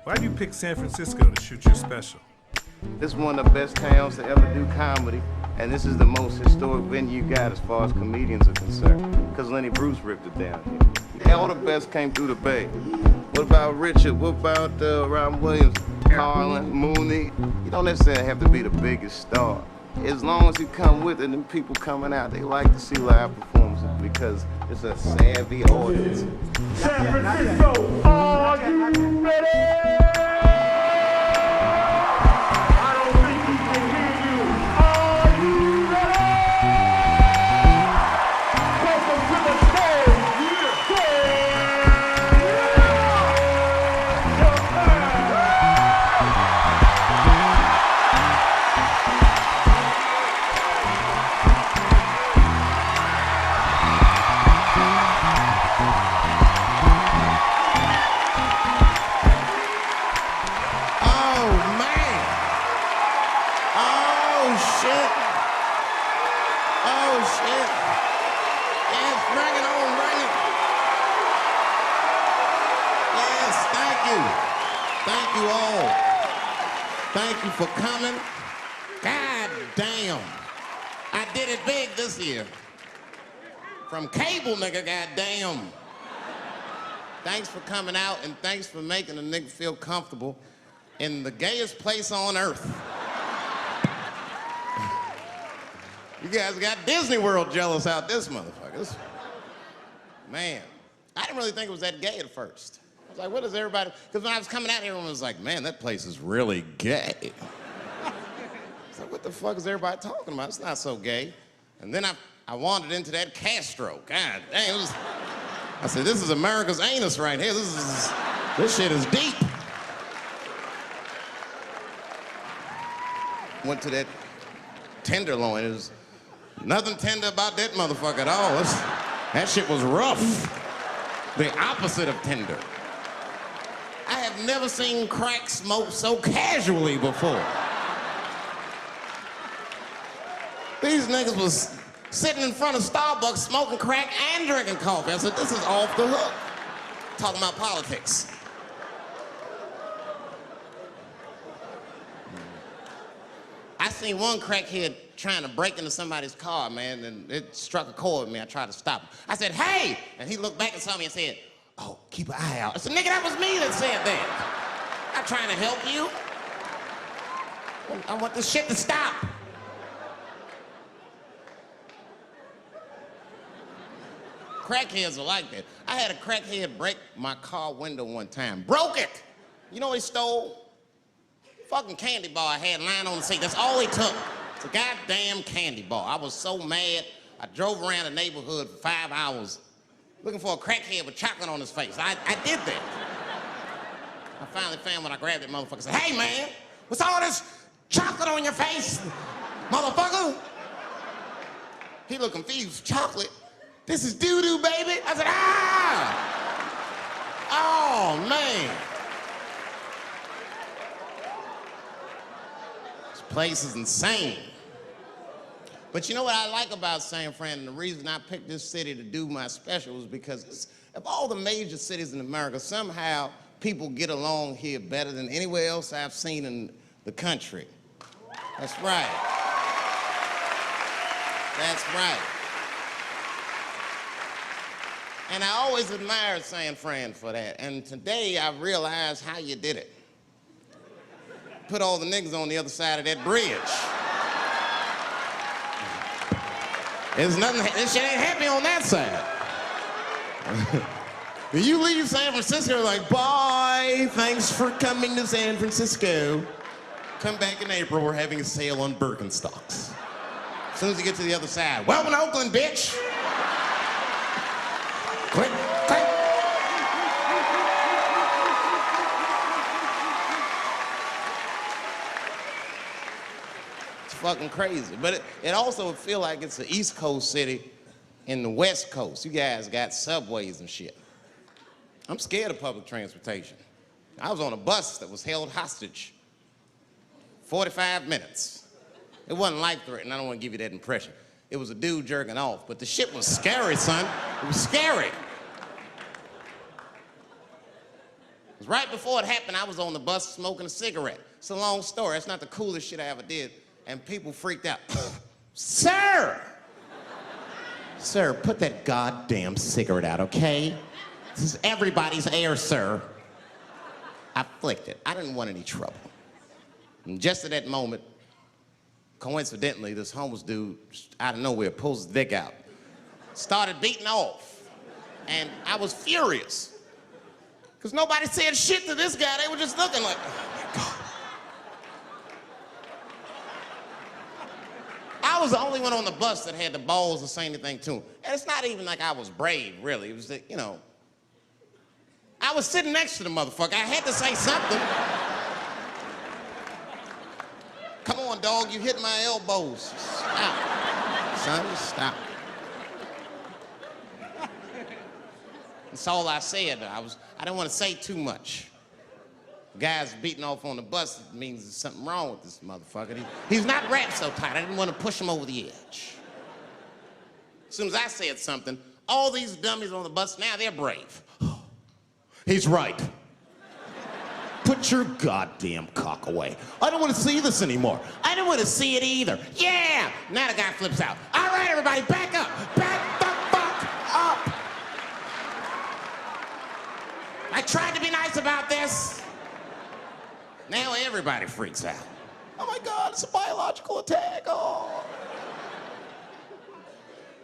Why do you pick San Francisco to shoot your special? This is one of the best towns to ever do comedy, and this is the most historic venue you got as far as comedians are concerned, because Lenny Bruce ripped it down here. All the best came through the Bay. What about Richard? What about Robin Williams, Carlin, Mooney? You don't necessarily have to be the biggest star. As long as you come with it and people coming out, they like to see live performances because it's a savvy audience. San Francisco, are you ready? Thank you all. Thank you for coming. God damn. I did it big this year. From cable, nigga, goddamn. Thanks for coming out and thanks for making a nigga feel comfortable in the gayest place on earth. You guys got Disney World jealous out this motherfucker. Man, I didn't really think it was that gay at first. I was like, what is everybody? Because when I was coming out here, everyone was like, man, that place is really gay. I was like, what the fuck is everybody talking about? It's not so gay. And then I wandered into that Castro. God dang, I said, this is America's anus right here. This shit is deep. Went to that Tenderloin. It was nothing tender about that motherfucker at all. That shit was rough. The opposite of tender. I have never seen crack smoked so casually before. These niggas was sitting in front of Starbucks smoking crack and drinking coffee. I said, this is off the hook. Talking about politics. I seen one crackhead trying to break into somebody's car, man, and it struck a chord with me. I tried to stop him. I said, hey! And he looked back and saw me and said, oh, keep an eye out. I said, nigga, that was me that said that. I'm not trying to help you. I want this shit to stop. Crackheads are like that. I had a crackhead break my car window one time. Broke it! You know what he stole? Fucking candy bar I had lying on the seat. That's all he took. It's a goddamn candy bar. I was so mad. I drove around the neighborhood for 5 hours looking for a crackhead with chocolate on his face. I did that. I finally found when I grabbed that motherfucker and said, hey man, what's all this chocolate on your face, motherfucker? He looked confused. Chocolate? This is doo-doo, baby. I said, ah! Oh, man. This place is insane. But you know what I like about San Fran, and the reason I picked this city to do my special is because of all the major cities in America, somehow people get along here better than anywhere else I've seen in the country. That's right. That's right. And I always admired San Fran for that. And today I realized how you did it. Put all the niggas on the other side of that bridge. There's nothing, this shit ain't happy on that side. You leave San Francisco like, bye, thanks for coming to San Francisco. Come back in April, we're having a sale on Birkenstocks. As soon as you get to the other side, welcome to Oakland, bitch. Click, click. It's fucking crazy. But it also feel like it's an East Coast city in the West Coast. You guys got subways and shit. I'm scared of public transportation. I was on a bus that was held hostage 45 minutes. It wasn't life-threatening. I don't want to give you that impression. It was a dude jerking off, but the shit was scary, son. It was scary. It 'Cause right before it happened, I was on the bus smoking a cigarette. It's a long story. It's not the coolest shit I ever did. And people freaked out. Sir! Sir, put that goddamn cigarette out, okay? This is everybody's air, sir. I flicked it. I didn't want any trouble. And just at that moment, coincidentally, this homeless dude, out of nowhere, pulls his dick out. Started beating off. And I was furious. Because nobody said shit to this guy. They were just looking like, oh my God. I was the only one on the bus that had the balls to say anything to him. And it's not even like I was brave, really. It was that, you know, I was sitting next to the motherfucker. I had to say something. Come on, dog, you hit my elbows. Stop. Son, just stop. That's all I said. I didn't want to say too much. Guys beating off on the bus means there's something wrong with this motherfucker. He's not wrapped so tight. I didn't want to push him over the edge. As soon as I said something, all these dummies on the bus, now they're brave. He's right. Put your goddamn cock away. I don't want to see this anymore. I don't want to see it either. Yeah! Now the guy flips out. All right, everybody, back up. Back the fuck up. I tried to be nice about this. Now everybody freaks out. Oh my God, it's a biological attack. Oh.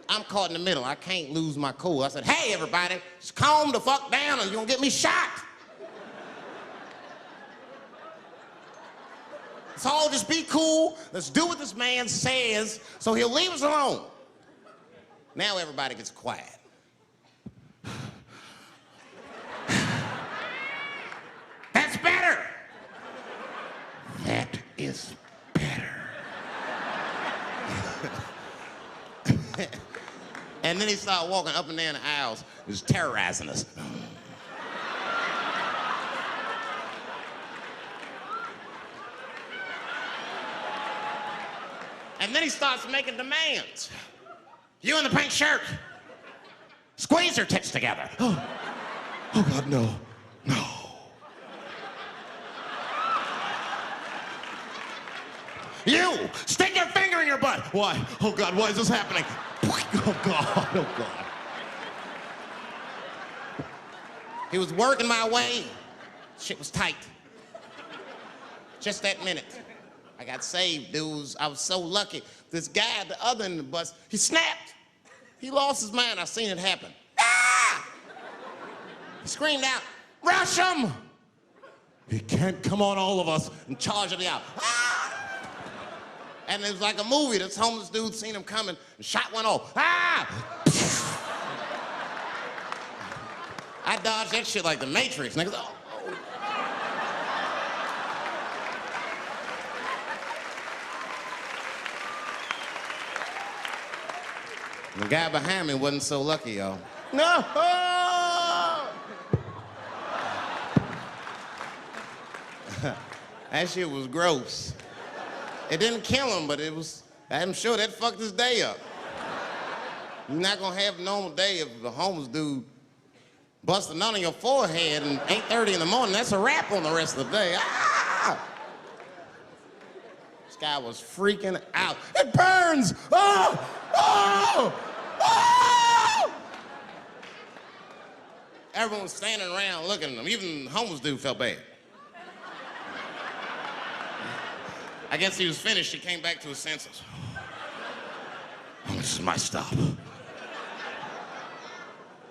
I'm caught in the middle. I can't lose my cool. I said, hey, everybody, just calm the fuck down or you're gonna get me shot. Let's all just be cool. Let's do what this man says so he'll leave us alone. Now everybody gets quiet. That's better. That is better. And then he started walking up and down the aisles. He was terrorizing us. And then he starts making demands. You in the pink shirt, squeeze your tits together. Oh God, no, no. You, stick your finger in your butt. Why? Oh God, why is this happening? Oh God, oh God. He was working my way. Shit was tight. Just that minute. I got saved, dudes. I was so lucky. This guy at the other end of the bus, he snapped. He lost his mind. I seen it happen. Ah! He screamed out, rush him! He can't come on all of us and charge me out. Ah! And it was like a movie. This homeless dude seen him coming and shot one off. Ah! I dodged that shit like the Matrix. Niggas, oh. The guy behind me wasn't so lucky, y'all. No! That shit was gross. It didn't kill him, but I'm sure that fucked his day up. You're not gonna have a normal day if the homeless dude busts a nut on your forehead and 8:30 in the morning. That's a wrap on the rest of the day. Ah! This guy was freaking out. It burns! Oh! Oh! Oh! Everyone was standing around looking at him. Even the homeless dude felt bad. I guess he was finished. He came back to his senses. Oh, this is my stop.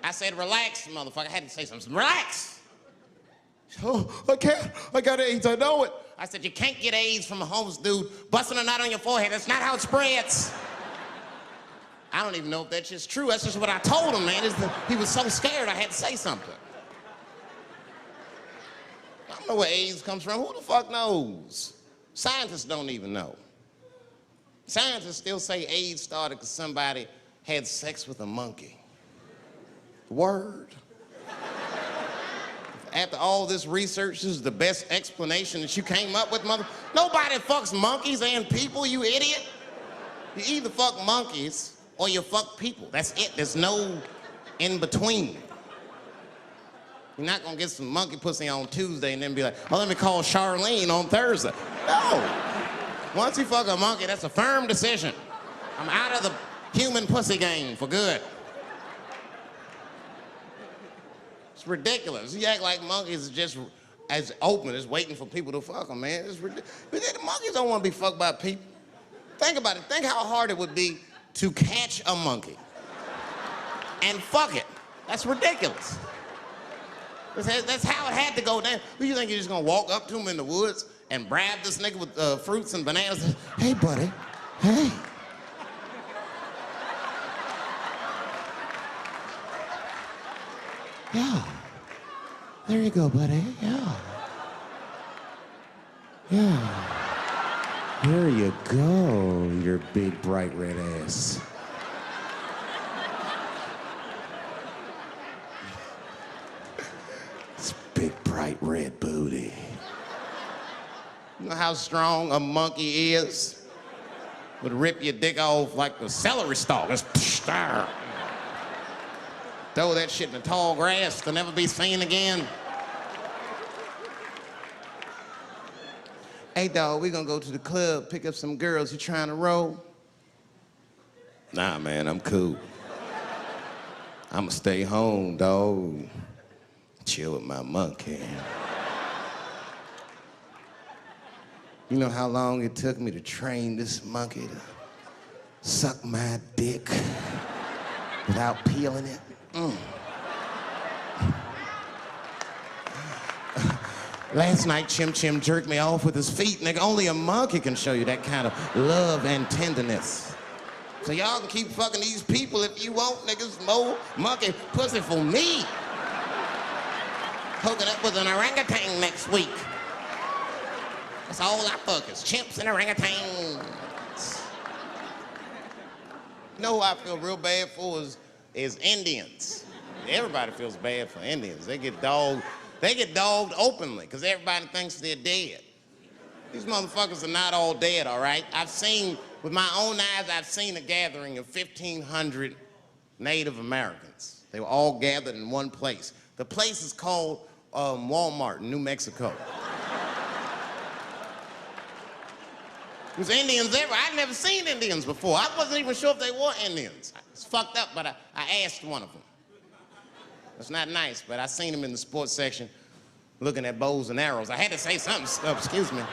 I said, relax, motherfucker. I had to say something. Relax. Oh, I can't. I got AIDS. I know it. I said, you can't get AIDS from a homeless dude busting a nut on your forehead. That's not how it spreads. I don't even know if that's just true. That's just what I told him, man. He was so scared I had to say something. I don't know where AIDS comes from. Who the fuck knows? Scientists don't even know. Scientists still say AIDS started because somebody had sex with a monkey. Word. After all this research, this is the best explanation that you came up with, mother. Nobody fucks monkeys and people, you idiot. You either fuck monkeys or you fuck people. That's it. There's no in between. You're not gonna get some monkey pussy on Tuesday and then be like, oh, let me call Charlene on Thursday. No. Once you fuck a monkey, that's a firm decision. I'm out of the human pussy game for good. It's ridiculous. You act like monkeys are just as open as waiting for people to fuck them, man. It's ridiculous. But the monkeys don't want to be fucked by people. Think about it. Think how hard it would be to catch a monkey and fuck it. That's ridiculous. That's how it had to go down. Who you think you're just gonna walk up to him in the woods and brab this nigga with fruits and bananas? Hey, buddy. Hey. Yeah. There you go, buddy. Yeah. Yeah. There you go, your big, bright red ass. It's big, bright red booty. You know how strong a monkey is? Would rip your dick off like the celery stalk. Just throw that shit in the tall grass to never be seen again. Hey, dog, we gonna go to the club, pick up some girls. You trying to roll? Nah, man, I'm cool. I'ma stay home, dog. Chill with my monkey. You know how long it took me to train this monkey to suck my dick without peeling it? Last night, Chim Chim jerked me off with his feet. Nigga, only a monkey can show you that kind of love and tenderness. So y'all can keep fucking these people if you want, niggas. More monkey pussy for me. Hooking up with an orangutan next week. That's all I fuck is chimps and orangutans. You know who I feel real bad for is Indians. Everybody feels bad for Indians. They get dogged openly because everybody thinks they're dead. These motherfuckers are not all dead, all right? With my own eyes, I've seen a gathering of 1,500 Native Americans. They were all gathered in one place. The place is called Walmart in New Mexico. There's Indians everywhere. I'd never seen Indians before. I wasn't even sure if they were Indians. It's fucked up, but I asked one of them. It's not nice, but I seen him in the sports section looking at bows and arrows. I had to say something. Excuse me.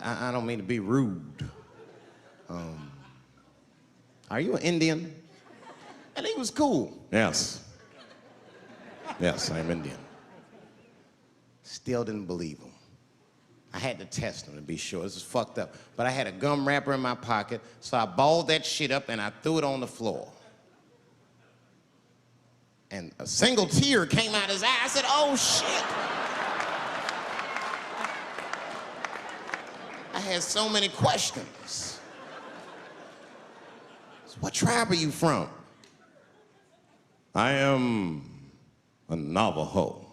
I don't mean to be rude. Are you an Indian? And he was cool. Yes. Yes, I'm Indian. Still didn't believe him. I had to test him to be sure. This is fucked up. But I had a gum wrapper in my pocket, so I balled that shit up and I threw it on the floor. And a single tear came out his eye. I said, oh, shit. I had so many questions. So what tribe are you from? I am a Navajo.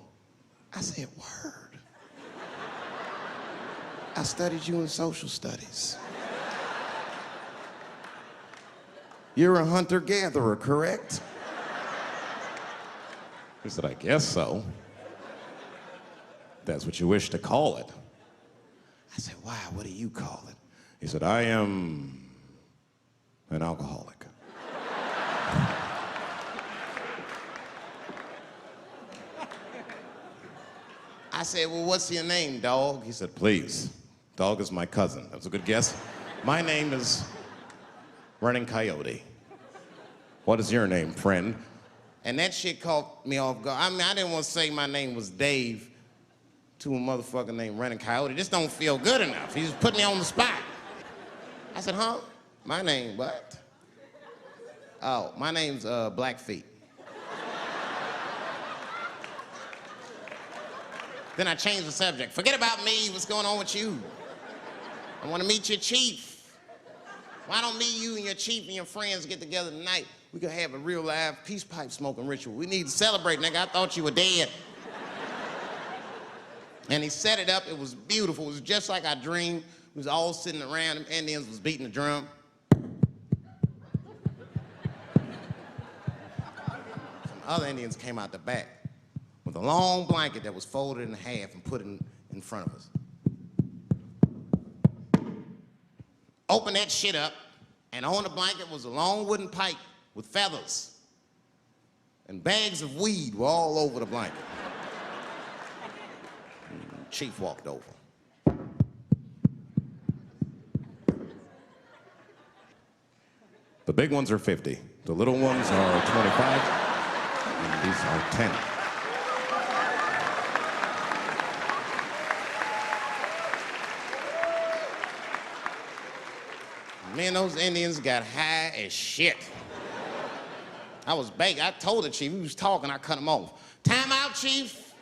I said, word. I studied you in social studies. You're a hunter-gatherer, correct? He said, I guess so. That's what you wish to call it. I said, why? What do you call it? He said, I am an alcoholic. I said, well, what's your name, dog? He said, please. Dog is my cousin. That was a good guess. My name is Running Coyote. What is your name, friend? And that shit caught me off guard. I mean, I didn't want to say my name was Dave to a motherfucker named Running Coyote. This don't feel good enough. He just put me on the spot. I said, huh? My name, what? Oh, my name's Blackfeet. Then I changed the subject. Forget about me, what's going on with you? I want to meet your chief. Why don't me, you, and your chief and your friends get together tonight? We could have a real live peace pipe smoking ritual. We need to celebrate, nigga. I thought you were dead. And he set it up. It was beautiful. It was just like I dreamed. We was all sitting around. Them Indians was beating the drum. other Indians came out the back with a long blanket that was folded in half and put in front of us. Opened that shit up, and on the blanket was a long wooden pipe with feathers. And bags of weed were all over the blanket. Chief walked over. The big ones are 50. The little ones are 25. And these are 10. Me and those Indians got high as shit. I was baked. I told the chief, he was talking, I cut him off. Time out, chief.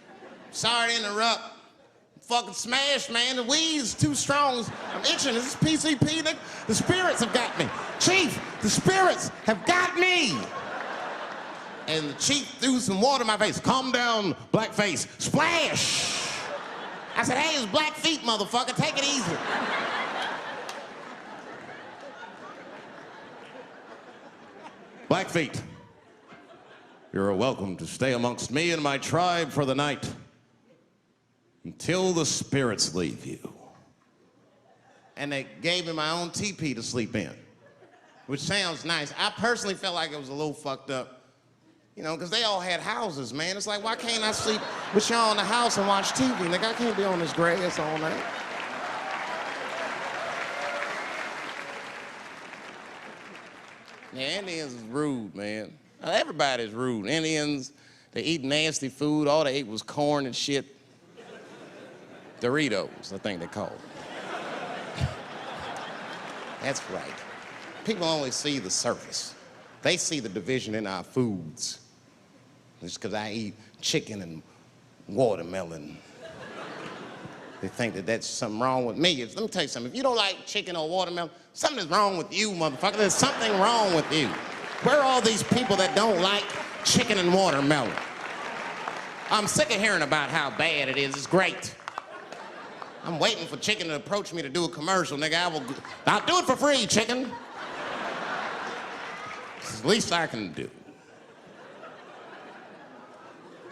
Sorry to interrupt. Fucking smashed, man. The weed's too strong. I'm itching. This is PCP. The spirits have got me. Chief, the spirits have got me. And the chief threw some water in my face. Calm down, blackface. Splash. I said, hey, it's black feet, motherfucker. Take it easy. Blackfeet, you're welcome to stay amongst me and my tribe for the night until the spirits leave you. And they gave me my own teepee to sleep in, which sounds nice. I personally felt like it was a little fucked up, you know, because they all had houses, man. It's like, why can't I sleep with y'all in the house and watch TV? Like, I can't be on this grass all night. Yeah, Indians is rude, man. Everybody's rude. Indians, they eat nasty food. All they ate was corn and shit. Doritos, I think they call it. That's right. People only see the surface. They see the division in our foods. Just because I eat chicken and watermelon. They think that that's something wrong with me. Let me tell you something. If you don't like chicken or watermelon, something is wrong with you, motherfucker. There's something wrong with you. Where are all these people that don't like chicken and watermelon? I'm sick of hearing about how bad it is. It's great. I'm waiting for chicken to approach me to do a commercial, nigga. I'll do it for free, chicken. It's the least I can do.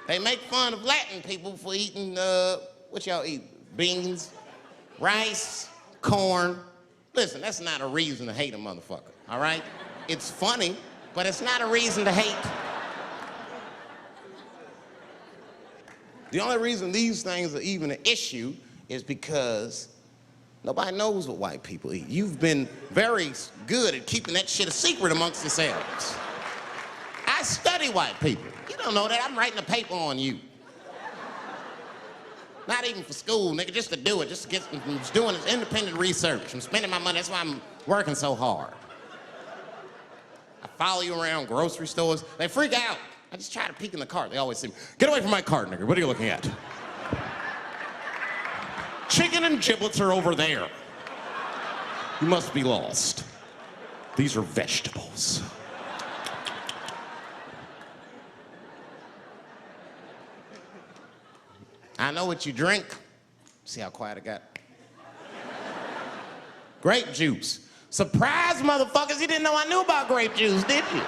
They make fun of Latin people for eating, what y'all eat? Beans, rice, corn. Listen, that's not a reason to hate a motherfucker, all right? It's funny, but it's not a reason to hate. The only reason these things are even an issue is because nobody knows what white people eat. You've been very good at keeping that shit a secret amongst yourselves. I study white people. You don't know that. I'm writing a paper on you. Not even for school, nigga, just to do it, just to get, I'm just doing this independent research. I'm spending my money, that's why I'm working so hard. I follow you around grocery stores. They freak out. I just try to peek in the cart. They always say, get away from my cart, nigga. What are you looking at? Chicken and giblets are over there. You must be lost. These are vegetables. I know what you drink. See how quiet I got? Grape juice. Surprise, motherfuckers, you didn't know I knew about grape juice, did you?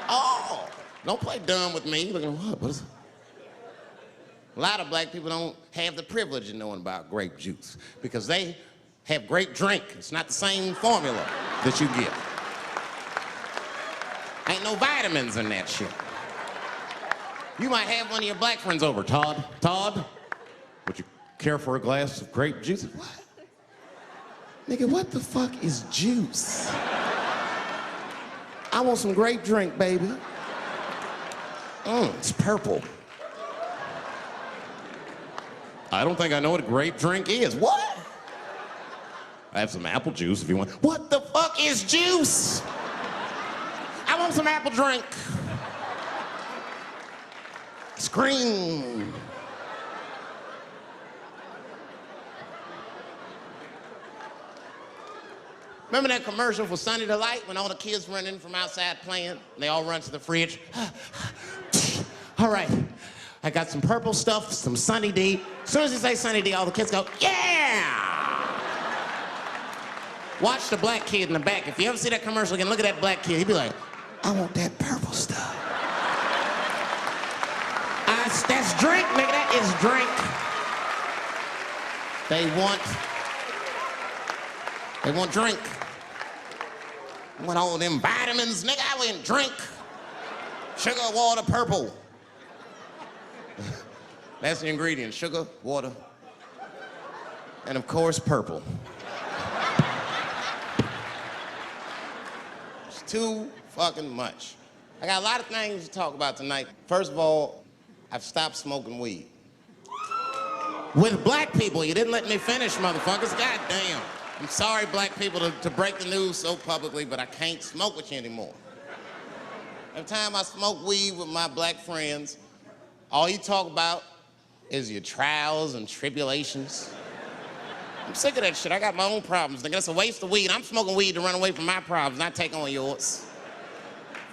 Oh, don't play dumb with me. Look at what is it? A lot of black people don't have the privilege of knowing about grape juice because they have grape drink. It's not the same formula that you get. Ain't no vitamins in that shit. You might have one of your black friends over. Todd, would you care for a glass of grape juice? What? Nigga, what the fuck is juice? I want some grape drink, baby. It's purple. I don't think I know what a grape drink is. What? I have some apple juice if you want. What the fuck is juice? I want some apple drink. Scream. Remember that commercial for Sunny Delight when all the kids run in from outside playing? And they all run to the fridge. All right, I got some purple stuff, some Sunny D. As soon as you say Sunny D, all the kids go, yeah! Watch the black kid in the back. If you ever see that commercial again, look at that black kid. He'd be like, I want that purple stuff. That's drink, nigga. That is drink. They want drink. I want all them vitamins, nigga. I went drink. Sugar, water, purple. That's the ingredient. Sugar, water, and of course, purple. It's too fucking much. I got a lot of things to talk about tonight. First of all, I've stopped smoking weed. With black people, you didn't let me finish, motherfuckers. God damn. I'm sorry, black people, to break the news so publicly, but I can't smoke with you anymore. Every time I smoke weed with my black friends, all you talk about is your trials and tribulations. I'm sick of that shit. I got my own problems. Nigga, that's a waste of weed. I'm smoking weed to run away from my problems, not take on yours.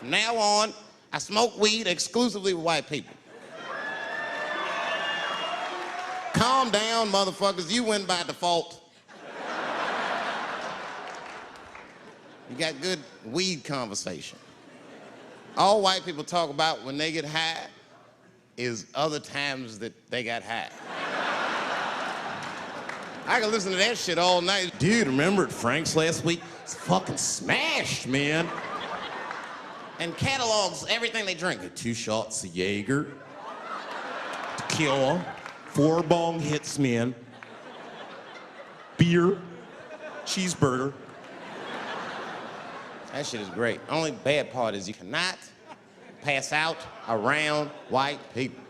From now on, I smoke weed exclusively with white people. Calm down, motherfuckers. You win by default. You got good weed conversation. All white people talk about when they get high is other times that they got high. I can listen to that shit all night. Dude, remember at Frank's last week? It's fucking smashed, man. And catalogs everything they drink. 2 shots of Jaeger, tequila, 4 bong hits, man, beer, cheeseburger. That shit is great. Only bad part is you cannot pass out around white people.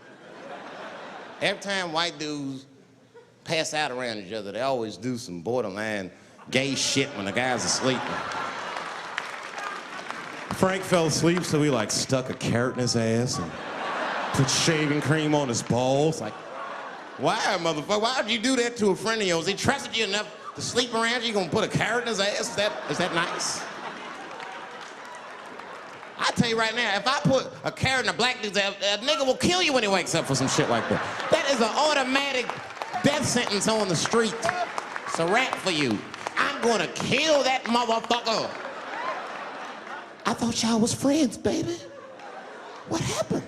Every time white dudes pass out around each other, they always do some borderline gay shit when the guy's asleep. Frank fell asleep, so we like stuck a carrot in his ass and put shaving cream on his balls. Like, why, motherfucker? Why'd you do that to a friend of yours? He trusted you enough to sleep around you. You gonna put a carrot in his ass? Is that nice? I tell you right now, if I put a carrot in a black dude's ass, a nigga will kill you when he wakes up for some shit like that. That is an automatic death sentence on the street. It's a rap for you. I'm gonna kill that motherfucker. I thought y'all was friends, baby. What happened?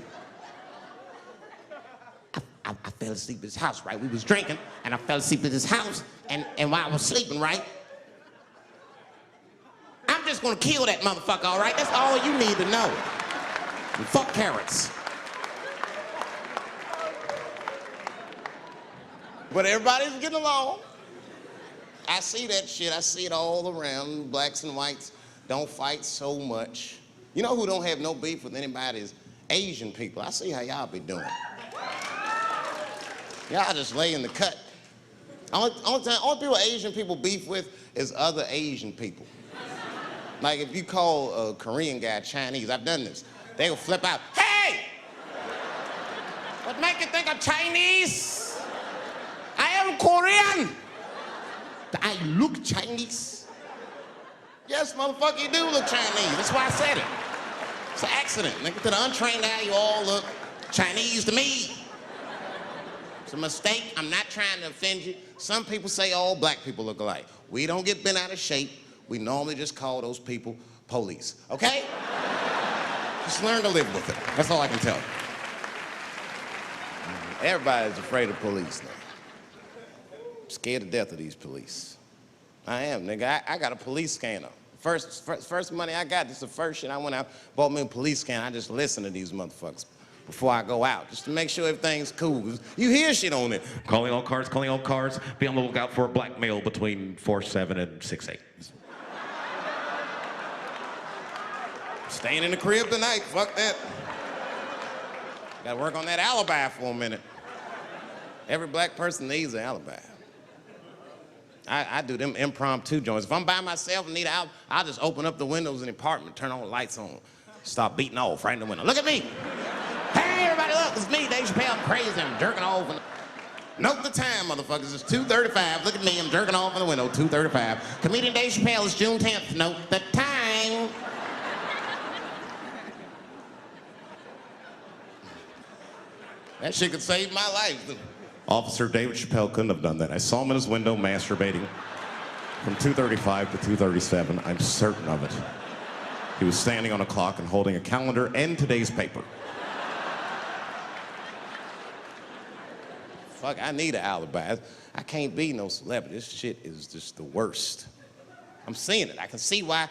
I fell asleep at his house, right? We was drinking, and I fell asleep at his house, and while I was sleeping, right? I'm just gonna kill that motherfucker, all right? That's all you need to know. And fuck carrots. But everybody's getting along. I see that shit. I see it all around. Blacks and whites don't fight so much. You know who don't have no beef with anybody is Asian people. I see how y'all be doing. Y'all just lay in the cut. Only people Asian people beef with is other Asian people. Like if you call a Korean guy Chinese, I've done this. They will flip out, hey! What make you think I'm Chinese? I am Korean. I look Chinese. Yes, motherfucker, you do look Chinese. That's why I said it. It's an accident. Nigga, to the untrained eye, you all look Chinese to me. It's a mistake. I'm not trying to offend you. Some people say all black people look alike. We don't get bent out of shape. We normally just call those people police, okay? Just learn to live with it. That's all I can tell you. Everybody's afraid of police now. I'm scared to death of these police. I am, nigga. I got a police scanner. First money I got, this is the first shit I went out, bought me a police scanner. I just listen to these motherfuckers before I go out, just to make sure everything's cool. You hear shit on it. Calling all cars, be on the lookout for a black male between 4'7" and 6'8". Staying in the crib tonight, fuck that. Gotta work on that alibi for a minute. Every black person needs an alibi. I do them impromptu joints. If I'm by myself and need out, I'll just open up the windows in the apartment, turn all the lights on, start beating off right in the window. Look at me. Hey, everybody, look, it's me, Dave Chappelle. I'm crazy, I'm jerking off. Note the time, motherfuckers. It's 2:35. Look at me, I'm jerking off in the window, 2:35. Comedian Dave Chappelle is June 10th. Note the time. That shit could save my life. Officer David Chappelle couldn't have done that. I saw him in his window masturbating from 2:35 to 2:37. I'm certain of it. He was standing on a clock and holding a calendar and today's paper. fuck, I need an alibi. I can't be no celebrity. This shit is just the worst. I'm seeing it. I see why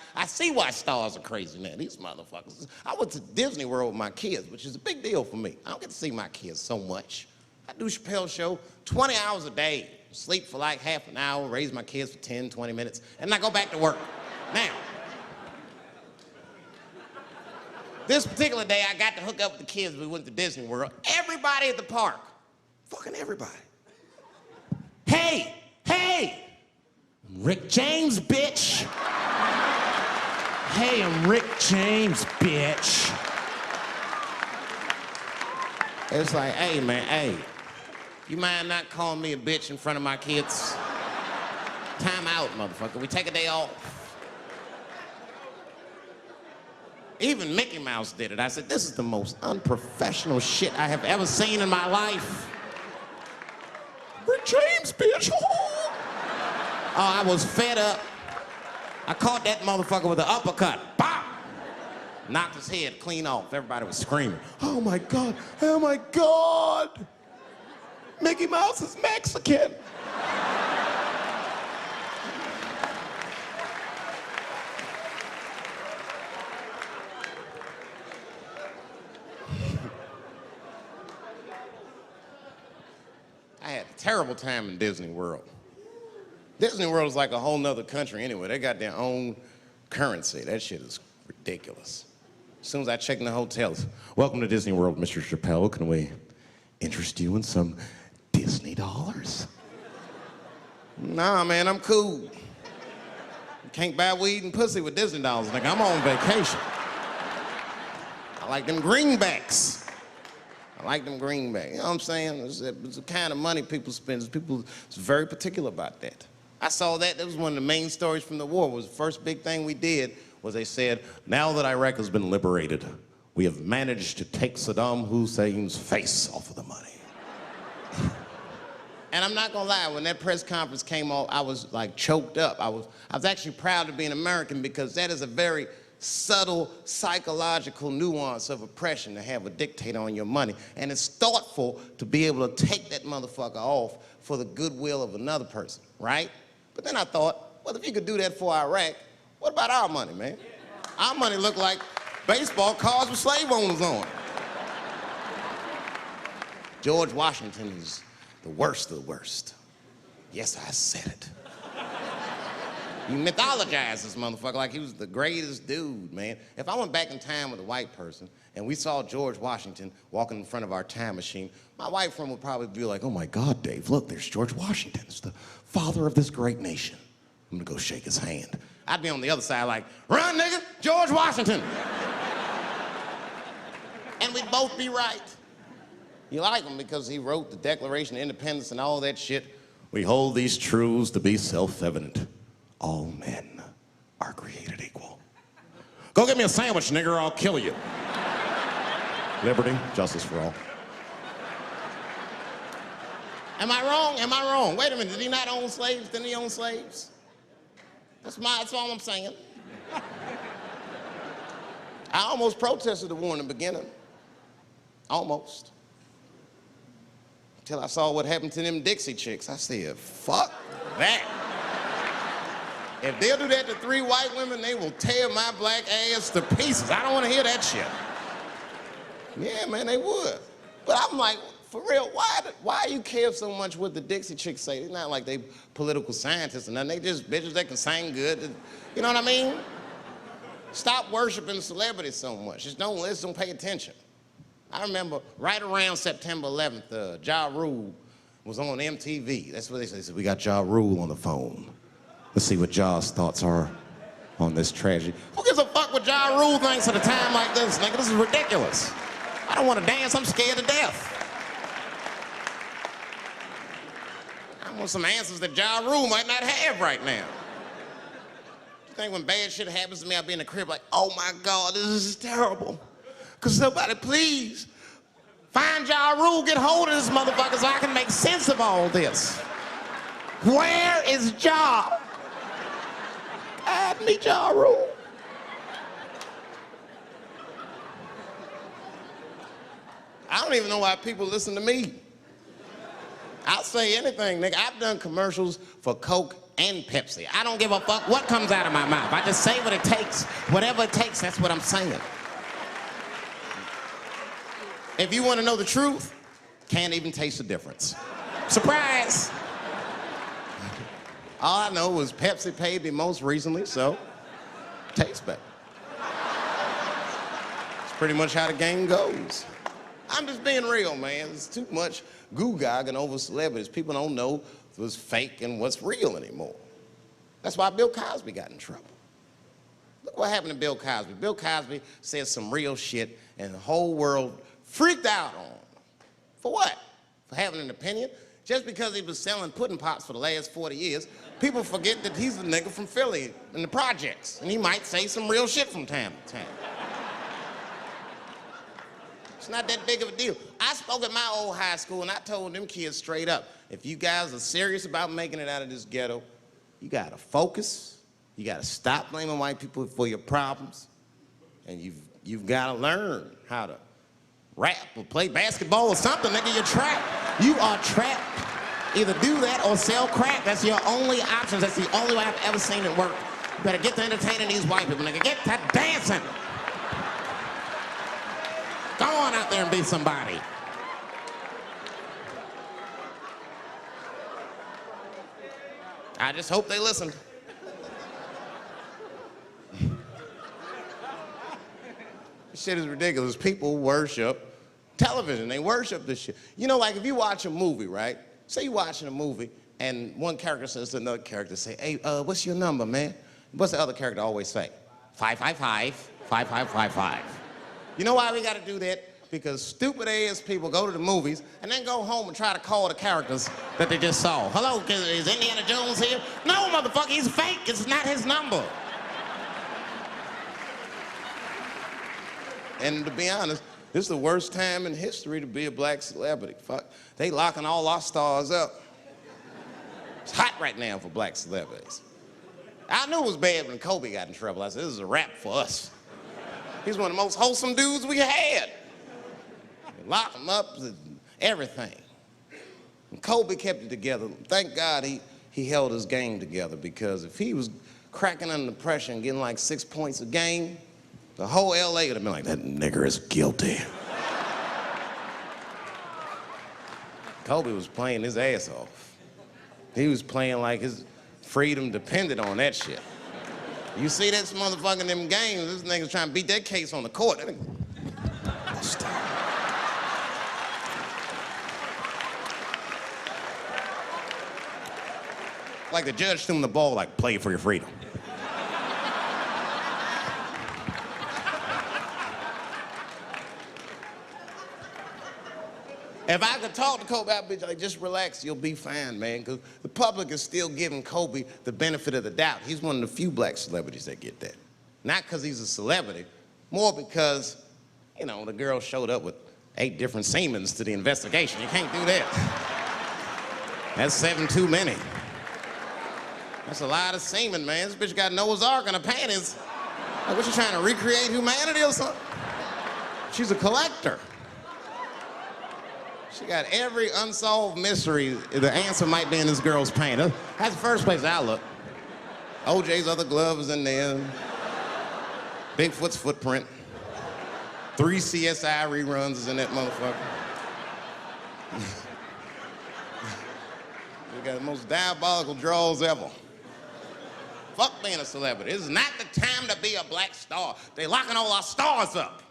stars are crazy now. These motherfuckers. I went to Disney World with my kids, which is a big deal for me. I don't get to see my kids so much. I do Chappelle show 20 hours a day, sleep for like half an hour, raise my kids for 10, 20 minutes, and I go back to work. Now, this particular day, I got to hook up with the kids. We went to Disney World. Everybody at the park, fucking everybody. Hey, Rick James, bitch. Hey, I'm Rick James, bitch. It's like, hey, man, hey. You mind not calling me a bitch in front of my kids? Time out, motherfucker. We take a day off. Even Mickey Mouse did it. I said, this is the most unprofessional shit I have ever seen in my life. Rick James, bitch. Oh, I was fed up. I caught that motherfucker with an uppercut. Bop! Knocked his head clean off. Everybody was screaming. Oh my God, oh my God! Mickey Mouse is Mexican. I had a terrible time in Disney World. Disney World is like a whole nother country anyway. They got their own currency. That shit is ridiculous. As soon as I check in the hotels, welcome to Disney World, Mr. Chappelle. Can we interest you in some Disney dollars? Nah, man, I'm cool. You can't buy weed and pussy with Disney dollars. Like, I'm on vacation. I like them greenbacks. I like them greenbacks. You know what I'm saying? It's the kind of money people spend. People is very particular about that. I saw that. That was one of the main stories from the war. Was the first big thing we did was they said, now that Iraq has been liberated, we have managed to take Saddam Hussein's face off of the money. And I'm not gonna lie, when that press conference came off, I was like choked up. I was actually proud to be an American because that is a very subtle psychological nuance of oppression to have a dictator on your money. And it's thoughtful to be able to take that motherfucker off for the goodwill of another person, right? But then I thought, well, if you could do that for Iraq, what about our money, man? Our money looked like baseball cards with slave owners on. George Washington is the worst of the worst. Yes, I said it. You mythologize this motherfucker like he was the greatest dude, man. If I went back in time with a white person and we saw George Washington walking in front of our time machine, my white friend would probably be like, oh my God, Dave, look, there's George Washington. It's the father of this great nation. I'm gonna go shake his hand. I'd be on the other side like, run, nigga, George Washington. And we'd both be right. You like him because he wrote the Declaration of Independence and all that shit. We hold these truths to be self-evident. All men are created equal. Go get me a sandwich, nigger, or I'll kill you. Liberty, justice for all. Am I wrong? Am I wrong? Wait a minute, did he not own slaves? Didn't he own slaves? That's all I'm saying. I almost protested the war in the beginning. Almost. Until I saw what happened to them Dixie chicks. I said, fuck that. If they'll do that to 3 white women, they will tear my black ass to pieces. I don't want to hear that shit. Yeah, man, they would. But I'm like, for real, why you care so much what the Dixie chicks say? It's not like they political scientists or nothing. They just bitches that can sing good. You know what I mean? Stop worshiping celebrities so much. Just don't listen, don't pay attention. I remember right around September 11th, Ja Rule was on MTV. That's what they said. They said, we got Ja Rule on the phone. Let's see what Ja's thoughts are on this tragedy. Who gives a fuck what Ja Rule thinks at a time like this, nigga? This is ridiculous. I don't want to dance, I'm scared to death. I want some answers that Ja Rule might not have right now. You think when bad shit happens to me, I'll be in the crib like, oh my God, this is terrible. Could somebody please find Ja Rule, get hold of this motherfucker so I can make sense of all this. Where is Ja? Guide me, Ja Rule. I don't even know why people listen to me. I'll say anything, nigga. I've done commercials for Coke and Pepsi. I don't give a fuck what comes out of my mouth. I just say what it takes. Whatever it takes, that's what I'm saying. If you want to know the truth, can't even taste the difference. Surprise! All I know was Pepsi paid me most recently, so tastes better. It's pretty much how the game goes. I'm just being real, man. There's too much goo-gagging over celebrities. People don't know what's fake and what's real anymore. That's why Bill Cosby got in trouble. Look what happened to Bill Cosby. Bill Cosby said some real shit, and the whole world freaked out on him. For what? For having an opinion? Just because he was selling pudding pops for the last 40 years, people forget that he's a nigga from Philly in the projects, and he might say some real shit from time to time. It's not that big of a deal. I spoke at my old high school, and I told them kids straight up, if you guys are serious about making it out of this ghetto, you gotta focus, you gotta stop blaming white people for your problems, and you've gotta learn how to rap or play basketball or something, nigga. You're trapped. You are trapped. Either do that or sell crack. That's your only options. That's the only way I've ever seen it work. You better get to entertaining these white people, nigga. Get to dancing. Go on out there and be somebody. I just hope they listened. This shit is ridiculous. People worship television. They worship this shit. You know, like if you watch a movie, right? Say you're watching a movie and one character says to another character, say, hey, what's your number, man? What's the other character always say? 555, 5555. You know why we gotta do that? Because stupid ass people go to the movies and then go home and try to call the characters that they just saw. Hello, is Indiana Jones here? No, motherfucker, he's fake. It's not his number. And to be honest, this is the worst time in history to be a black celebrity. Fuck, they locking all our stars up. It's hot right now for black celebrities. I knew it was bad when Kobe got in trouble. I said, this is a wrap for us. He's one of the most wholesome dudes we had. They lock him up, everything. And Kobe kept it together. Thank God he held his game together, because if he was cracking under pressure and getting like 6 points a game, the whole LA would have been like, that nigger is guilty. Kobe was playing his ass off. He was playing like his freedom depended on that shit. You see this motherfucker in them games, this nigga's trying to beat that case on the court. Like the judge threw him the ball, like, play for your freedom. If I could talk to Kobe, I'd be like, just relax, you'll be fine, man. Because the public is still giving Kobe the benefit of the doubt. He's one of the few black celebrities that get that. Not because he's a celebrity, more because, you know, the girl showed up with 8 different semens to the investigation. You can't do that. That's 7 too many. That's a lot of semen, man. This bitch got Noah's Ark in her panties. Like, what, you trying to recreate humanity or something? She's a collector. She got every unsolved mystery. The answer might be in this girl's paint. That's the first place I look. OJ's other glove is in there. Bigfoot's footprint. 3 CSI reruns is in that motherfucker. We got the most diabolical draws ever. Fuck being a celebrity. This is not the time to be a black star. They locking all our stars up.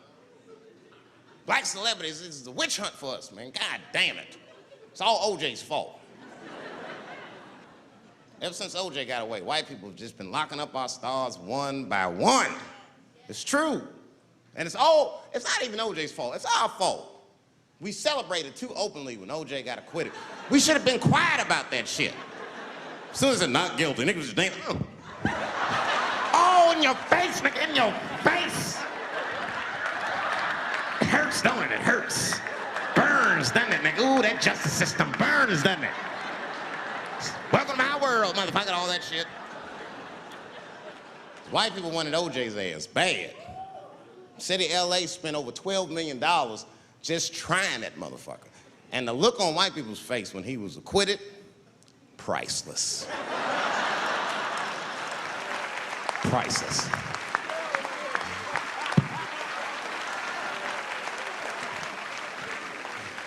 Black celebrities, this is a witch hunt for us, man. God damn it. It's all OJ's fault. Ever since OJ got away, white people have just been locking up our stars one by one. It's true. And it's not even OJ's fault, it's our fault. We celebrated too openly when OJ got acquitted. We should have been quiet about that shit. As soon as they're not guilty, niggas just dancing. Oh, in your face, nigga, in your face. It hurts, don't it? It hurts. Burns, doesn't it, nigga? Ooh, that justice system burns, doesn't it? Welcome to my world, motherfucker, all that shit. White people wanted OJ's ass bad. City of LA spent over $12 million just trying that motherfucker. And the look on white people's face when he was acquitted, priceless. Priceless.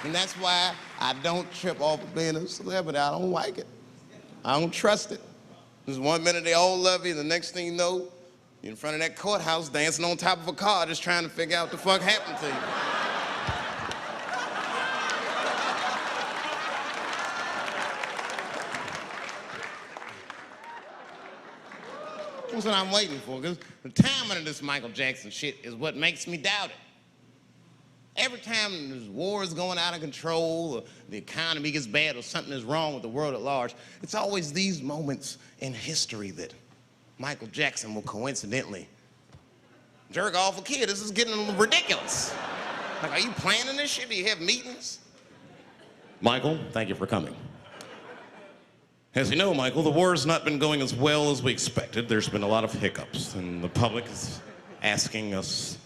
And that's why I don't trip off of being a celebrity. I don't like it. I don't trust it. Just one minute they all love you, and the next thing you know, you're in front of that courthouse dancing on top of a car just trying to figure out what the fuck happened to you. That's what I'm waiting for, because the timing of this Michael Jackson shit is what makes me doubt it. Every time this war is going out of control, or the economy gets bad, or something is wrong with the world at large, it's always these moments in history that Michael Jackson will coincidentally jerk off a kid. This is getting ridiculous. Like, are you planning this shit? Do you have meetings? Michael, thank you for coming. As you know, Michael, the war has not been going as well as we expected. There's been a lot of hiccups, and the public is asking us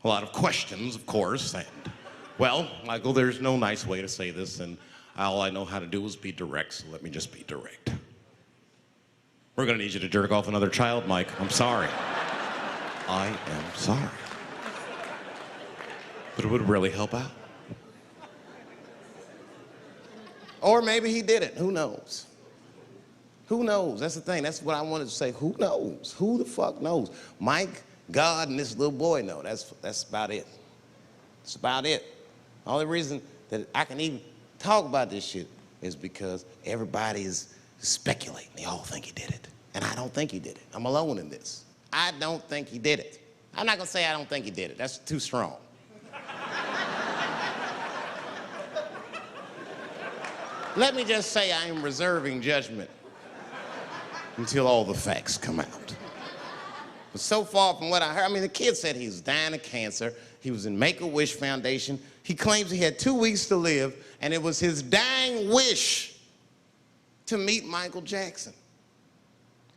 a lot of questions, of course. And, well, Michael, there's no nice way to say this, and all I know how to do is be direct, so let me just be direct. We're gonna need you to jerk off another child, Mike. I'm sorry. I am sorry. But it would really help out. Or maybe he did it. Who knows? Who knows? That's the thing. That's what I wanted to say. Who knows? Who the fuck knows? Mike, God, and this little boy know. That's about it. That's about it. The only reason that I can even talk about this shit is because everybody is speculating. They all think he did it. And I don't think he did it. I'm alone in this. I don't think he did it. I'm not gonna say I don't think he did it. That's too strong. Let me just say I am reserving judgment until all the facts come out. But so far from what I heard, I mean, the kid said he was dying of cancer. He was in Make-A-Wish Foundation. He claims he had 2 weeks to live, and it was his dying wish to meet Michael Jackson.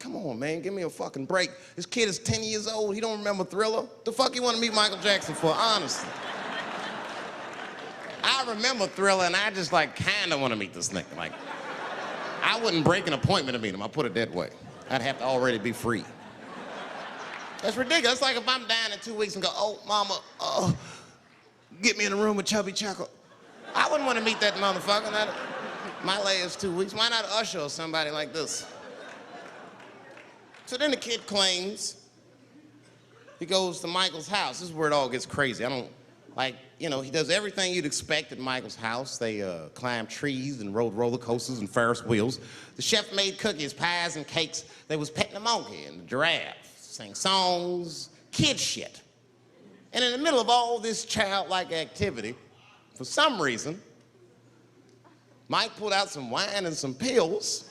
Come on, man, give me a fucking break. This kid is 10 years old. He don't remember Thriller. The fuck you want to meet Michael Jackson for, honestly? I remember Thriller, and I just, like, kind of want to meet this nigga. Like, I wouldn't break an appointment to meet him. I'll put it that way. I'd have to already be free. That's ridiculous. It's like if I'm dying in 2 weeks and go, oh, mama, get me in a room with Chubby Chuckle. I wouldn't want to meet that motherfucker. My last 2 weeks. Why not Usher or somebody like this? So then the kid claims he goes to Michael's house. This is where it all gets crazy. I don't, like, you know, he does everything you'd expect at Michael's house. They climbed trees and rode roller coasters and Ferris wheels. The chef made cookies, pies, and cakes. They was petting the monkey and the giraffe, sang songs, kid shit. And in the middle of all this childlike activity, for some reason, Mike pulled out some wine and some pills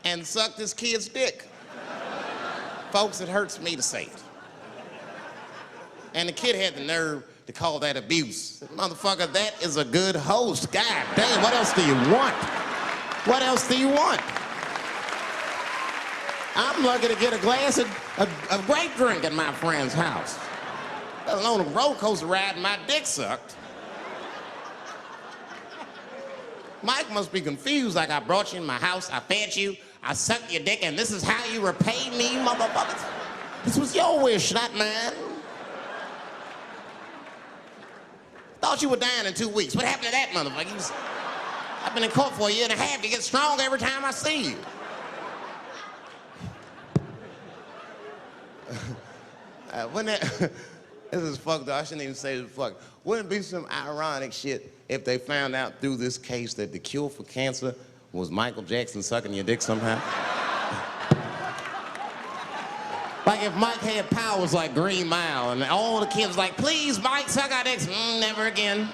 and sucked his kid's dick. Folks, it hurts me to say it. And the kid had the nerve to call that abuse. Motherfucker, that is a good host. God damn, what else do you want? What else do you want? I'm lucky to get a glass of grape drink at my friend's house. Let alone a roller coaster ride and my dick sucked. Mike must be confused, like I brought you in my house, I fed you, I sucked your dick, and this is how you repay me, motherfuckers? This was your wish, not mine. Thought you were dying in 2 weeks. What happened to that motherfucker? I've been in court for 1.5 years. You get stronger every time I see you. This is fucked up. I shouldn't even say this fuck. Wouldn't it be some ironic shit if they found out through this case that the cure for cancer was Michael Jackson sucking your dick somehow? Like if Mike had powers like Green Mile and all the kids like, please, Mike, suck our dicks. Never again.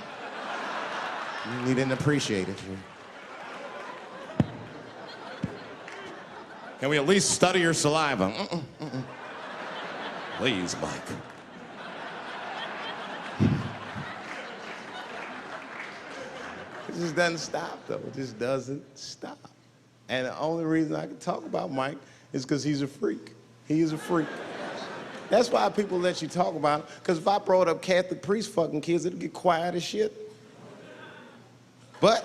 He didn't appreciate it. Can we at least study your saliva? Please, Mike. It just doesn't stop, though. It just doesn't stop. And the only reason I can talk about Mike is because he's a freak. He is a freak. That's why people let you talk about it. Because if I brought up Catholic priests fucking kids, it'd get quiet as shit. But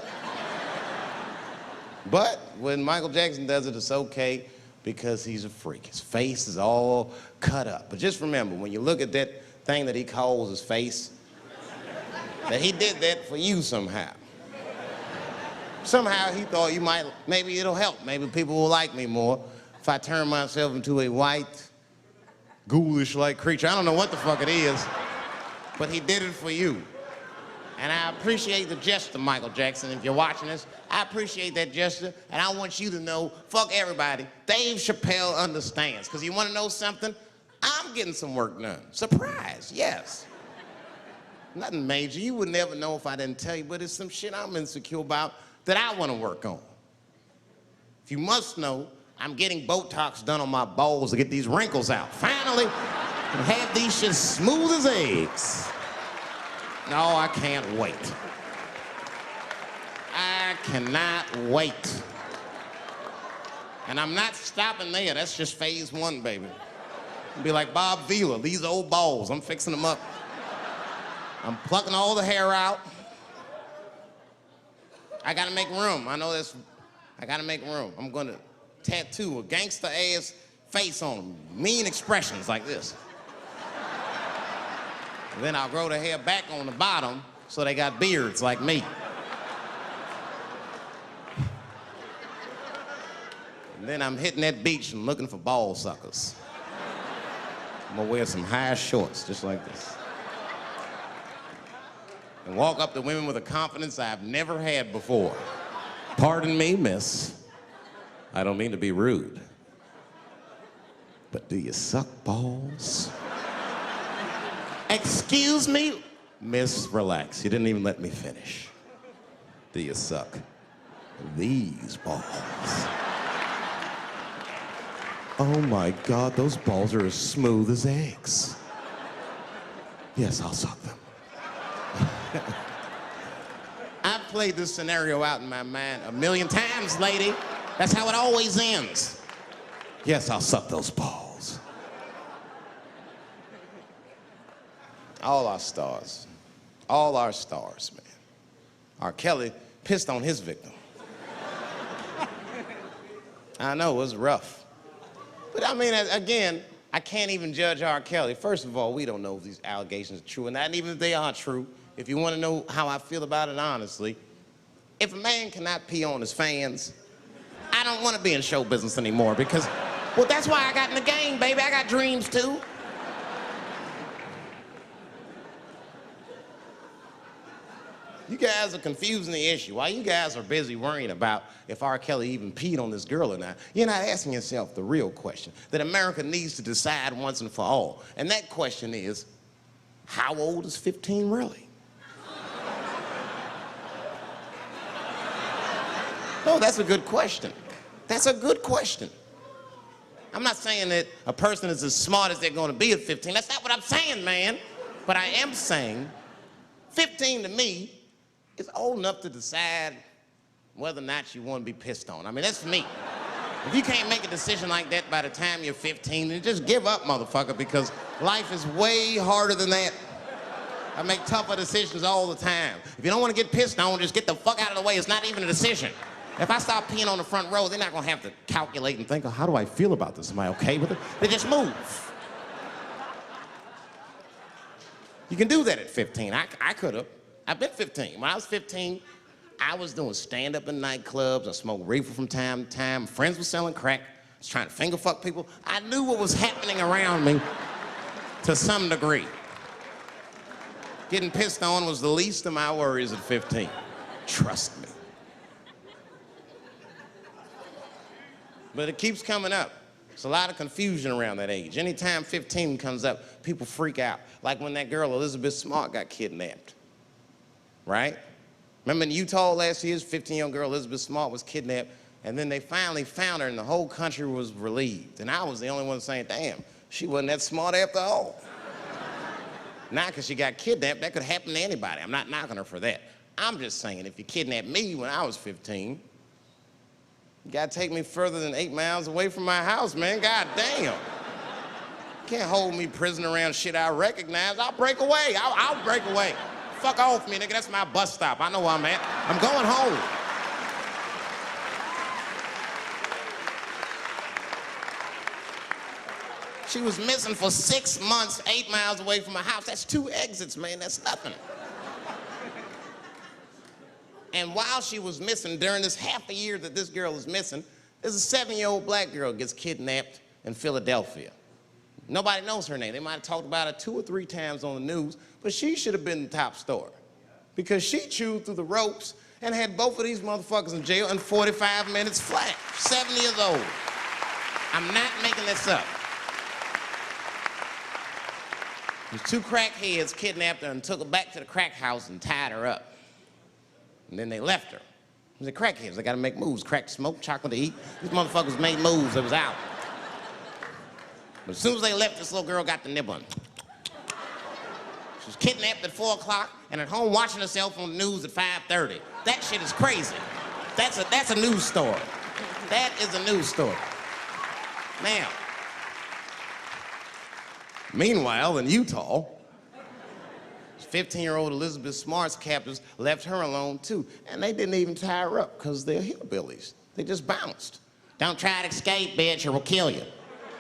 when Michael Jackson does it, it's okay because he's a freak. His face is all cut up. But just remember, when you look at that thing that he calls his face, that he did that for you somehow. Somehow he thought you might, maybe it'll help. Maybe people will like me more if I turn myself into a white, ghoulish-like creature. I don't know what the fuck it is, but he did it for you. And I appreciate the gesture, Michael Jackson. If you're watching this, I appreciate that gesture, and I want you to know, fuck everybody, Dave Chappelle understands. Because you want to know something? I'm getting some work done. Surprise, yes. Nothing major. You would never know if I didn't tell you, but it's some shit I'm insecure about that I want to work on. If you must know, I'm getting Botox done on my balls to get these wrinkles out. Finally, have these shits smooth as eggs. No, I can't wait. I cannot wait. And I'm not stopping there. That's just phase one, baby. Be like Bob Vila, these old balls, I'm fixing them up. I'm plucking all the hair out. I gotta make room. I know this. I gotta make room. I'm gonna tattoo a gangster-ass face on them. Mean expressions like this. And then I'll grow the hair back on the bottom so they got beards like me. And then I'm hitting that beach and looking for ball suckers. I'm gonna wear some high shorts just like this. And walk up to women with a confidence I've never had before. Pardon me, miss. I don't mean to be rude. But do you suck balls? Excuse me? Miss, relax. You didn't even let me finish. Do you suck these balls? Oh my God, those balls are as smooth as eggs. Yes, I'll suck them. I've played this scenario out in my mind a million times, lady. That's how it always ends. Yes, I'll suck those balls. All our stars, man. R. Kelly pissed on his victim. I know, it was rough. But I mean, again, I can't even judge R. Kelly. First of all, we don't know if these allegations are true, and not even if they are true. If you want to know how I feel about it honestly, if a man cannot pee on his fans, I don't want to be in show business anymore because, well, that's why I got in the game, baby. I got dreams too. You guys are confusing the issue. While you guys are busy worrying about if R. Kelly even peed on this girl or not, you're not asking yourself the real question that America needs to decide once and for all. And that question is, how old is 15 really? No, that's a good question. That's a good question. I'm not saying that a person is as smart as they're going to be at 15. That's not what I'm saying, man. But I am saying 15 to me is old enough to decide whether or not you want to be pissed on. I mean, that's me. If you can't make a decision like that by the time you're 15, then just give up, motherfucker, because life is way harder than that. I make tougher decisions all the time. If you don't want to get pissed on, just get the fuck out of the way. It's not even a decision. If I start peeing on the front row, they're not gonna have to calculate and think, oh, how do I feel about this? Am I okay with it? They just move. You can do that at 15. I could have. I've been 15. When I was 15, I was doing stand-up in nightclubs. I smoked reefer from time to time. Friends were selling crack. I was trying to finger fuck people. I knew what was happening around me to some degree. Getting pissed on was the least of my worries at 15. Trust me. But it keeps coming up. There's a lot of confusion around that age. Anytime 15 comes up, people freak out. Like when that girl, Elizabeth Smart, got kidnapped, right? Remember in Utah last year, 15-year-old girl, Elizabeth Smart, was kidnapped, and then they finally found her, and the whole country was relieved. And I was the only one saying, damn, she wasn't that smart after all. Not because she got kidnapped, that could happen to anybody. I'm not knocking her for that. I'm just saying, if you kidnapped me when I was 15, you gotta take me further than 8 miles away from my house, man. God damn. Can't hold me prisoner around shit I recognize. I'll break away. I'll break away. Fuck off me, nigga. That's my bus stop. I know where I'm at. I'm going home. She was missing for 6 months, 8 miles away from my house. That's 2 exits, man. That's nothing. And while she was missing, during this half a year that this girl is missing, there's a 7-year-old black girl gets kidnapped in Philadelphia. Nobody knows her name. They might have talked about it 2 or 3 times on the news, but she should have been the top story because she chewed through the ropes and had both of these motherfuckers in jail in 45 minutes flat. 7 years old. I'm not making this up. These 2 crackheads kidnapped her and took her back to the crack house and tied her up. And then they left her. They're crackheads. They gotta make moves. Crack to smoke, chocolate to eat. These motherfuckers made moves. It was out. But as soon as they left, this little girl got the nibbling. She was kidnapped at 4 o'clock and at home watching herself on the news at 5:30. That shit is crazy. That's a news story. That is a news story. Now, meanwhile, in Utah, 15-year-old Elizabeth Smart's captors left her alone too. And they didn't even tie her up because they're hillbillies. They just bounced. Don't try to escape, bitch, or we'll kill you.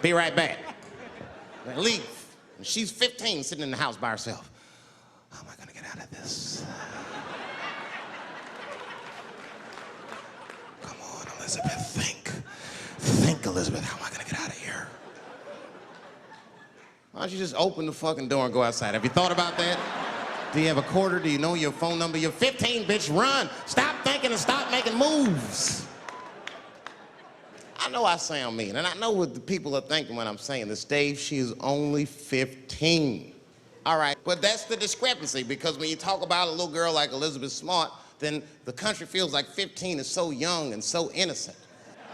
Be right back. They leave. And she's 15 sitting in the house by herself. How am I gonna get out of this? Come on, Elizabeth, think. Think, Elizabeth, how am I gonna get out of here? Why don't you just open the fucking door and go outside? Have you thought about that? Do you have a quarter? Do you know your phone number? You're 15, bitch, run. Stop thinking and stop making moves. I know I sound mean, and I know what the people are thinking when I'm saying this. Dave, she is only 15. All right, but that's the discrepancy, because when you talk about a little girl like Elizabeth Smart, then the country feels like 15 is so young and so innocent.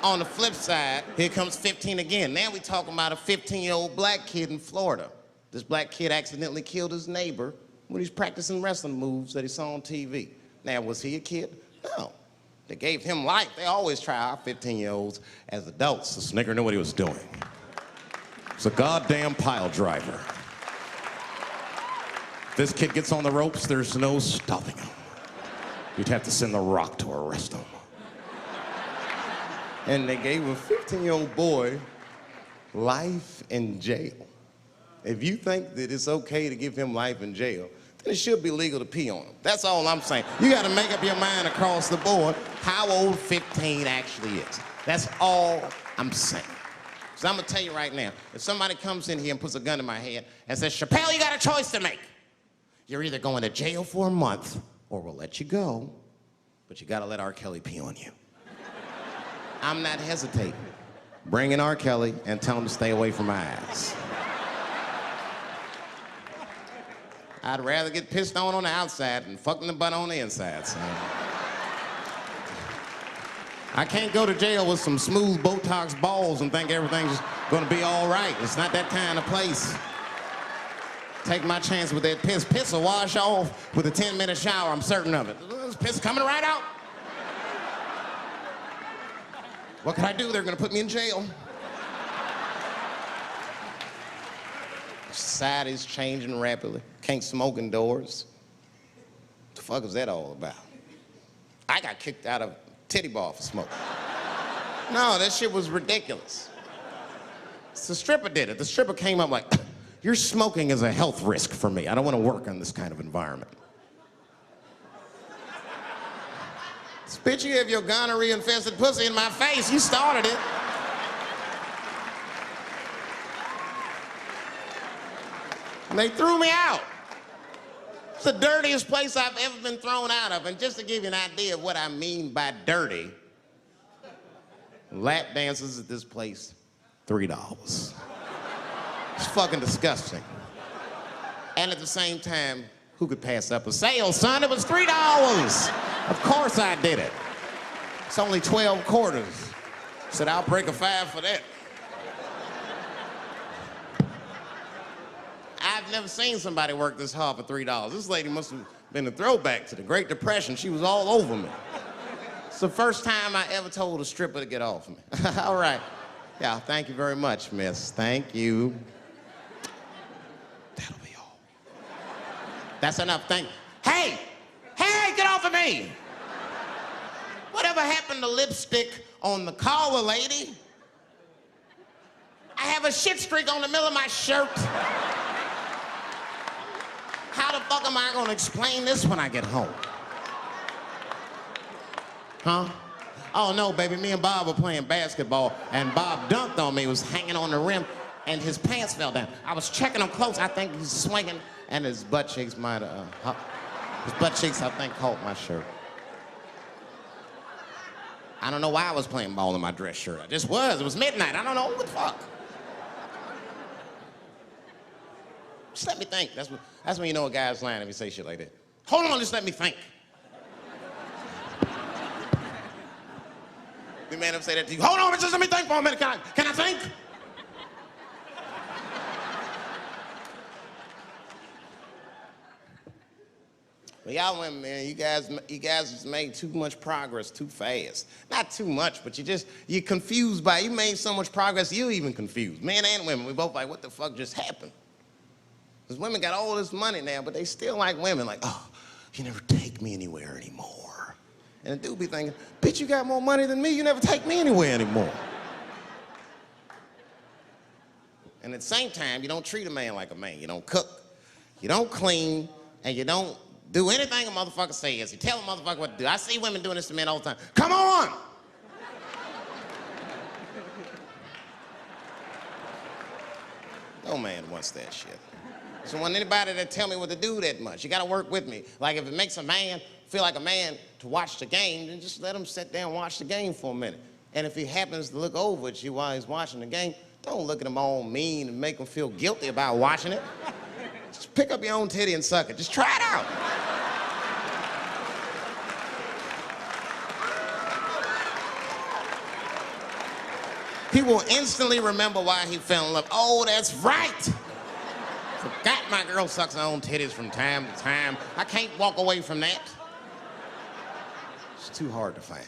On the flip side, here comes 15 again. Now we talking about a 15-year-old black kid in Florida. This black kid accidentally killed his neighbor when he's practicing wrestling moves that he saw on TV. Now, was he a kid? No. They gave him life. They always try our 15-year-olds as adults. The snigger knew what he was doing. It's a goddamn pile driver. If this kid gets on the ropes, there's no stopping him. You'd have to send the Rock to arrest him. And they gave a 15-year-old boy life in jail. If you think that it's okay to give him life in jail, then it should be legal to pee on him. That's all I'm saying. You gotta make up your mind across the board how old 15 actually is. That's all I'm saying. So I'm gonna tell you right now, if somebody comes in here and puts a gun in my head and says, Chappelle, you got a choice to make. You're either going to jail for a month or we'll let you go, but you gotta let R. Kelly pee on you. I'm not hesitating. Bring in R. Kelly and tell him to stay away from my ass. I'd rather get pissed on the outside than fucking the butt on the inside, son. I can't go to jail with some smooth Botox balls and think everything's gonna be all right. It's not that kind of place. Take my chance with that piss. Piss will wash off with a 10-minute shower, I'm certain of it. This piss coming right out. What can I do? They're gonna put me in jail. Society's changing rapidly. Can't smoke indoors. What the fuck is that all about? I got kicked out of titty bar for smoking. No, that shit was ridiculous. The stripper did it. The stripper came up like, your smoking is a health risk for me. I don't want to work in this kind of environment. Bitch, you have your gonorrhea-infested pussy in my face. You started it. And they threw me out. It's the dirtiest place I've ever been thrown out of. And just to give you an idea of what I mean by dirty, lap dances at this place, $3. It's fucking disgusting. And at the same time, who could pass up a sale, son? It was $3. Of course I did it. It's only 12 quarters. Said, I'll break a 5 for that. I've never seen somebody work this hard for $3. This lady must have been a throwback to the Great Depression. She was all over me. It's the first time I ever told a stripper to get off me. All right. Yeah, thank you very much, miss. Thank you. That's enough, thank you. Hey! Hey, get off of me! Whatever happened to lipstick on the collar, lady? I have a shit streak on the middle of my shirt. How the fuck am I gonna explain this when I get home? Huh? Oh no, baby, me and Bob were playing basketball and Bob dunked on me, was hanging on the rim and his pants fell down. I was checking him close, I think he's swinging and his butt cheeks might have, his butt cheeks I think caught my shirt. I don't know why I was playing ball in my dress shirt. I just was, it was midnight, I don't know, what the fuck? Just let me think, that's when you know a guy's lying if he say shit like that. Hold on, just let me think. The man ever say that to you? Hold on, just let me think for a minute. Can I think? Well, y'all women, man, you guys just made too much progress too fast. Not too much, but you're confused by it. You made so much progress, you're even confused. Men and women, we both like, what the fuck just happened? Because women got all this money now, but they still like women, like, oh, you never take me anywhere anymore. And the dude be thinking, bitch, you got more money than me, you never take me anywhere anymore. And at the same time, you don't treat a man like a man. You don't cook, you don't clean, and you don't do anything a motherfucker says. You tell a motherfucker what to do. I see women doing this to men all the time. Come on! No man wants that shit. So want anybody that tell me what to do that much. You gotta work with me. Like if it makes a man feel like a man to watch the game, then just let him sit down and watch the game for a minute. And if he happens to look over at you while he's watching the game, don't look at him all mean and make him feel guilty about watching it. Just pick up your own titty and suck it. Just try it out. He will instantly remember why he fell in love. Oh, that's right. Forgot my girl sucks her own titties from time to time. I can't walk away from that. It's too hard to find.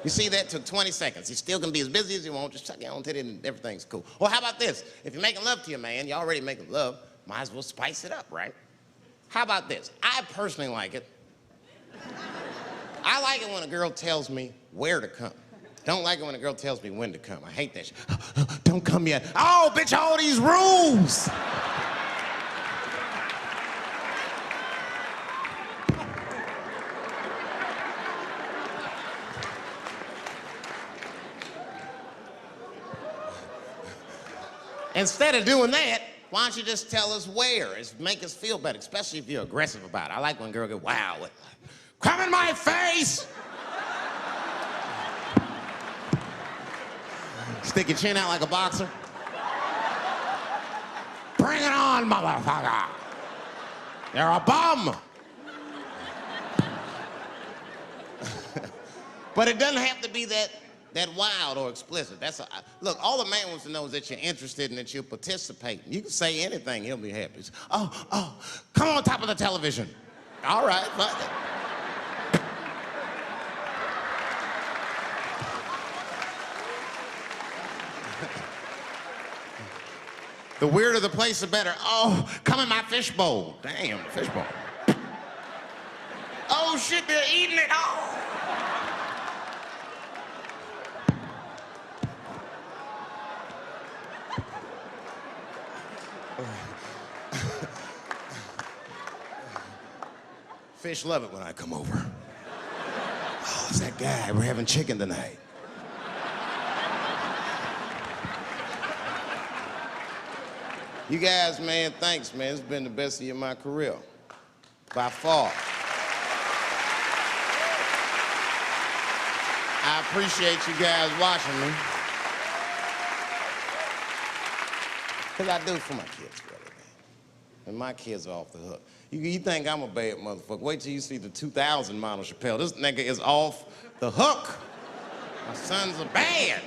You see, that took 20 seconds. You still can be as busy as you want, just suck your own titty and everything's cool. Well, how about this? If you're making love to your man, you're already making love, might as well spice it up, right? How about this? I personally like it. I like it when a girl tells me where to come. Don't like it when a girl tells me when to come. I hate that shit. Don't come yet. Oh, bitch, all these rules. Instead of doing that, why don't you just tell us where? It's make us feel better, especially if you're aggressive about it. I like when a girl goes, wow, come in my face! Stick your chin out like a boxer. Bring it on, motherfucker! You're a bum! But it doesn't have to be that wild or explicit. Look, all the man wants to know is that you're interested and that you're participating. You can say anything, he'll be happy. Oh, come on top of the television. All right, fuck it. The weirder the place, the better. Oh, come in my fishbowl. Damn, fishbowl. Oh shit, they're eating it. Oh. Fish love it when I come over. Oh, it's that guy. We're having chicken tonight. You guys, man, thanks, man. It's been the best year of my career. By far. I appreciate you guys watching me. Because I do it for my kids, really, man. And my kids are off the hook. You think I'm a bad motherfucker. Wait till you see the 2000 model Chappelle. This nigga is off the hook. My sons are bad.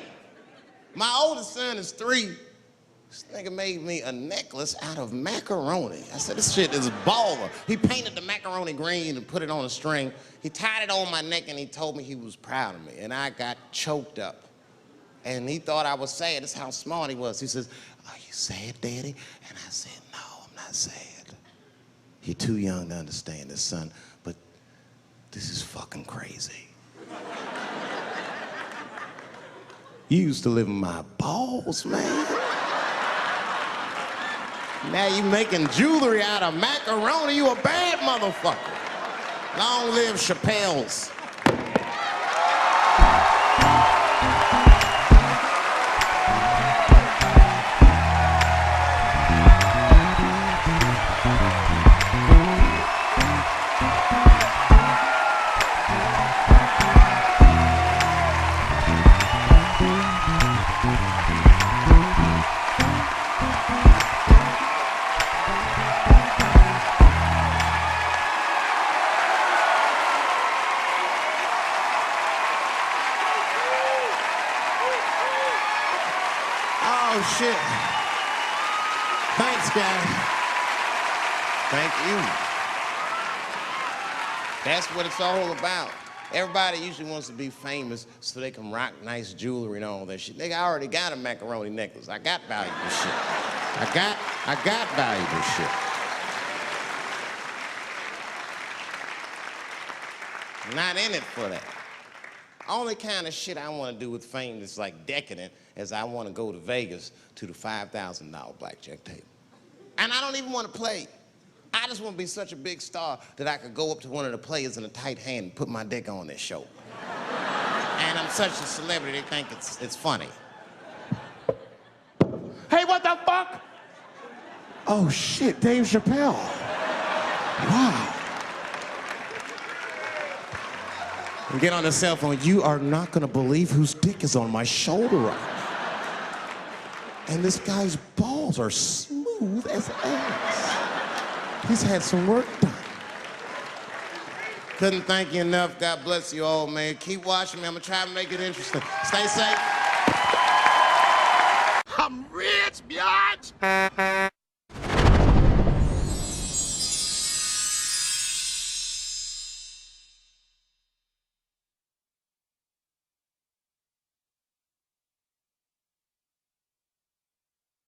My oldest son is 3. This nigga made me a necklace out of macaroni. I said, this shit is baller. He painted the macaroni green and put it on a string. He tied it on my neck and he told me he was proud of me. And I got choked up. And he thought I was sad. That's how smart he was. He says, are you sad, Daddy? And I said, no, I'm not sad. You're too young to understand this, son, but this is fucking crazy. You used to live in my balls, man. Now you making jewelry out of macaroni. You a bad motherfucker. Long live Chappelle's. Oh, shit. Thanks, guys. Thank you. That's what it's all about. Everybody usually wants to be famous so they can rock nice jewelry and all that shit. Nigga, I already got a macaroni necklace. I got valuable shit. I got valuable shit. Not in it for that. Only kind of shit I want to do with fame that's like decadent is I want to go to Vegas to the $5,000 blackjack table. And I don't even want to play. I just want to be such a big star that I could go up to one of the players in a tight hand and put my dick on their show. And I'm such a celebrity, they think it's funny. Hey, what the fuck? Oh shit, Dave Chappelle. Wow. And get on the cell phone. You are not gonna believe whose dick is on my shoulder right now. And this guy's balls are smooth as ass. He's had some work done. Couldn't thank you enough. God bless you all, man. Keep watching me. I'm gonna try to make it interesting. Stay safe. I'm rich, y'all.